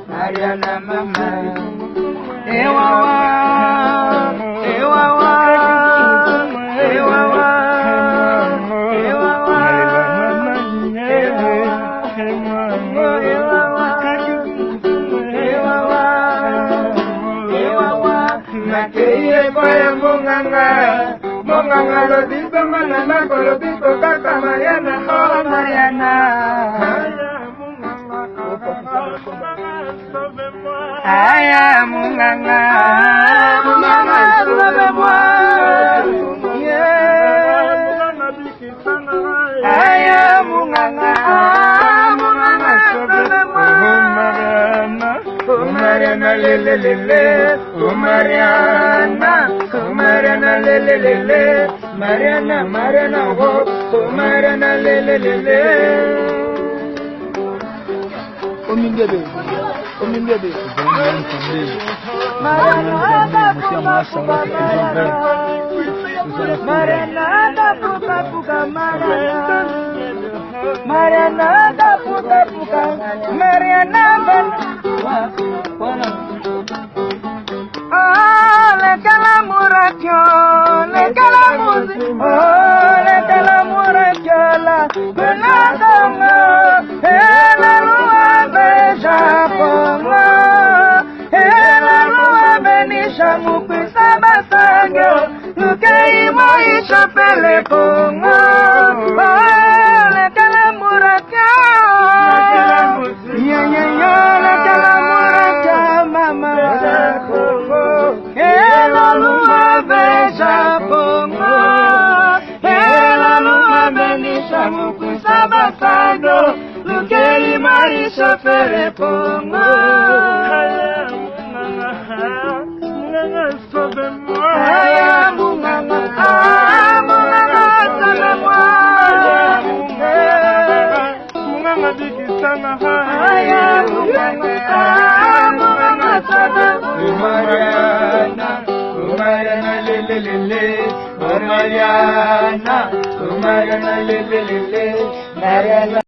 Mariana mama, ewawa, ewawa, ewawa, ewawa, ewawa, nakeye koye munganga, munganga lodito manana kolodito kaka Mariana, oh Mariana. Aya munganga, munganga sauve-moi. Aya munganga, munganga sauve-moi. Oh Mariana lele lele, oh Mariana, oh Mariana lele lele, Mariana Mariana oh, oh Mariana lele lele. Mariana, Mariana,